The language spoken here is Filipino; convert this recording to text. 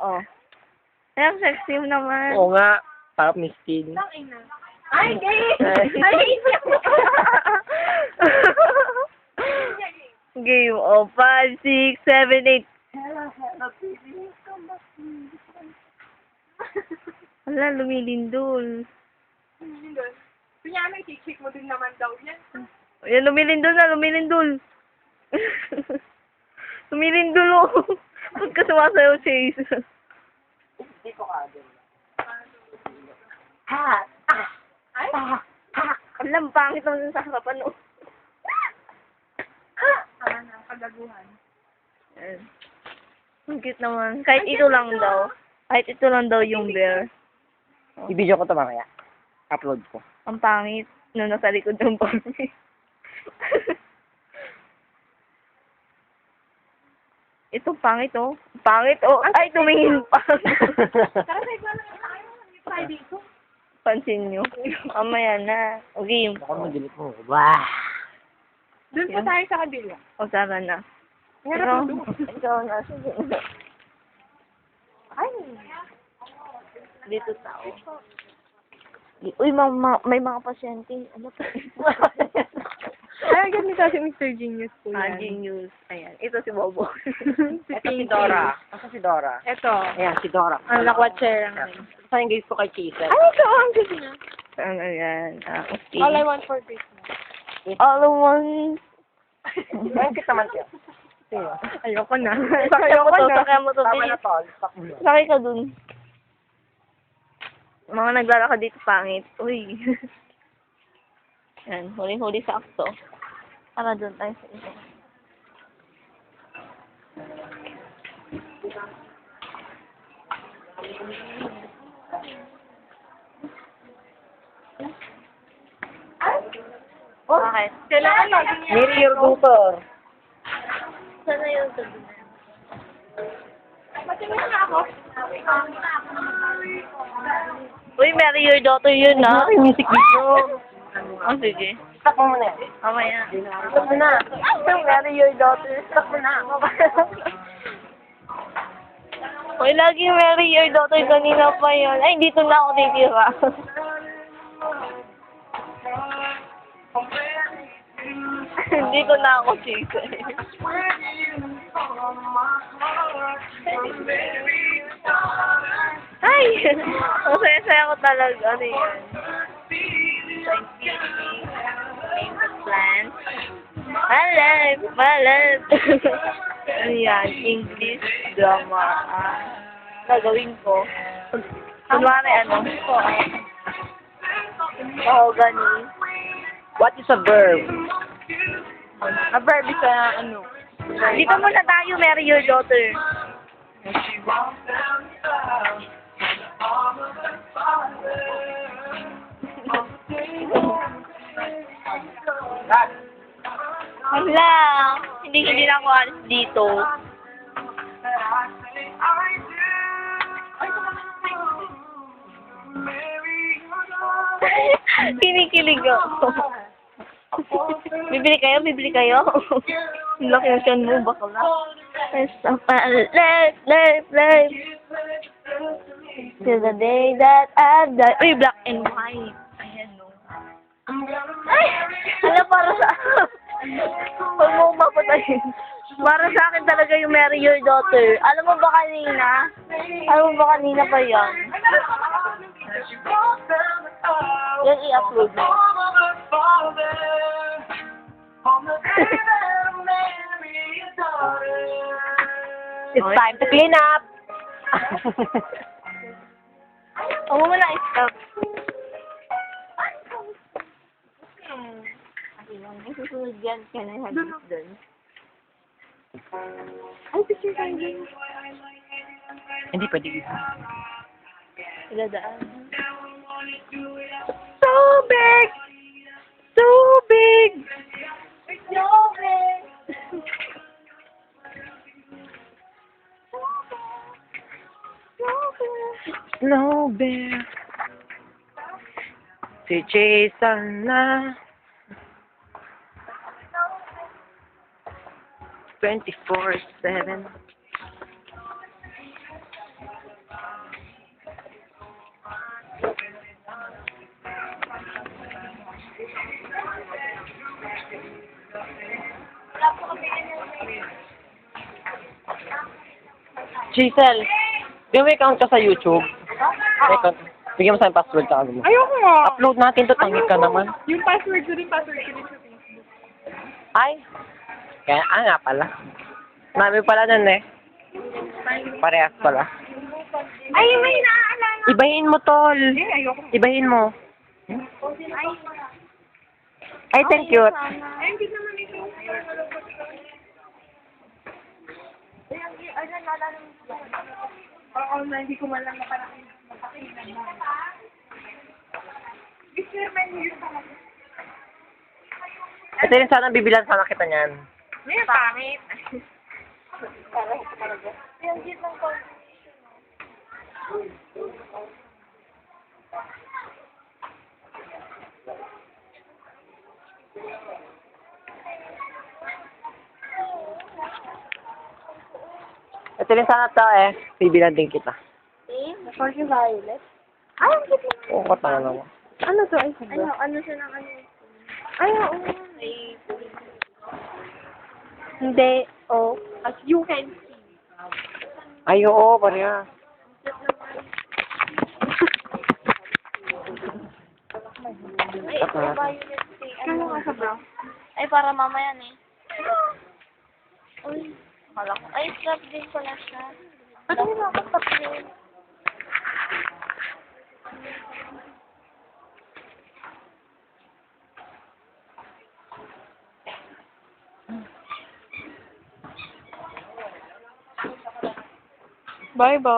oh. Ay, ang sexy mo naman. Oo nga. Parang Miss Teen. Ay, gay! Ay, Game of 5, 6, 7, 8. Wala, lumilindol. Kunyari, kikik mo din naman daw yan. Ayan, lumilindol na, lumilindol. Lumilindol, oh. Ba't ka sumasayaw, Chase? Dito ka din. Ay, Alam, pangit naman sa harapan, oh. kagaguhan. Ayan. Ang cute naman. Kahit ito lang daw. Kahit ito lang daw yung bear. I-video ko ito mamaya. Upload ko. Ang pangit. No, nasa likod ng pangit. Ito, pangit, oh. Pangit, oh. Ay, tumingin pa. Tara, sa iba lang tayo. Try dito. Pansin nyo. Mamaya na. O, game. Baka mag-delete mo. Wah! Doon pa tayo sa kabila. O, tara na. Harap mo doon. Ikaw na. Sige. Ay, Dito tao. Uy, may mga pasyente. Ano pa? ay, ganito si Mr. Genius po yan. Genius. Ayan. Ito si Bobo. Si Ito si Pinky. Dora. Ito si Dora. Ito. Ayan, si Dora. Ang lakwatcher. Ito yung gaze ko kay Chase. Ay, ito ang gusto niya. Ano yan? Okay. All I want for Christmas. All I want. Ayun, kita naman siya. Sino? Ayoko na. Sakyan mo to. Sakyan mo to. Tama na to. Stop mo. Sakay ka dun. Mga naglalakad dito pangit. Uy. Yan. Huling-huli sa akto. Tara dun tayo sa ito. Bakit? Kailangan laging yan. Miri your daughter. Sana yung sabi na. Matingin na ako. Uy, marry your daughter yun, ha? Ay, music video. Oh, sige. Stop mo muna. Mamaya. Stop mo na. Marry your daughter. Stop mo na. Uy, lagi marry your daughter. Kanina pa yun. Ay, dito na ako titira. Dito na ako titira. Ay! Ang saya-saya ko talaga. Ano yan? Plants. Malab! Malab! Ano yan? English drama. Gagawin ko. Kunwari ano? Mahogany. What is a verb? A verb is ano. Dito muna tayo, marry your daughter. Wala. Hindi na ako alis dito. Kinikilig ako. Bibili kayo? Bibili kayo? Ang laki ng siyan mo, bakla. Life. Till the day that I die. Uy, black and white. Ayan, no. Ay! Alam, para sa... Huwag mo mapatayin. Para sa akin talaga yung marry your daughter. Alam mo ba kanina? Alam mo ba kanina pa yan? Yan i-upload mo. It's time to clean up. Huwag mo na i-stop. May susunod yan. Can I have this done? Ay, picture tayo din. Hindi pwede. Iladaan. So big! So big! So big! Snow bear. Si Jason na. 24/7. Giselle, yung may account ka sa YouTube. May account. Bigyan mo sa akin password ka mo. Ayoko nga. Upload natin to, tangit ka naman. Yung password ko rin sa Facebook. Ay! Kaya, nga pala. Marami pala nun eh. Parehas pala. Ay, may naaalala. Ibahin mo, tol. Ayoko. Ibahin mo. Ay, thank you. Ay, hindi naman ito. Oo, na hindi ko man lang napanakin. Ito rin sana bibilan sana kita niyan. May pangit. Yung git ng call. Ito rin sana to eh. Bibilan din kita. For the violet? Ay, ang git ng... Oo, tanga naman. Ano to? Ay, Ano siya ng ano? Ay, oo. Ay, Hindi. Oh. As you can see. Ay, oo, parehas. ay, ito violet pink. Kaya nga sa brown. Ay, para mamaya eh. Uy, akala ko. Ay, scrap din pala siya. Ba't hindi mo ako tapin? Bye-bye.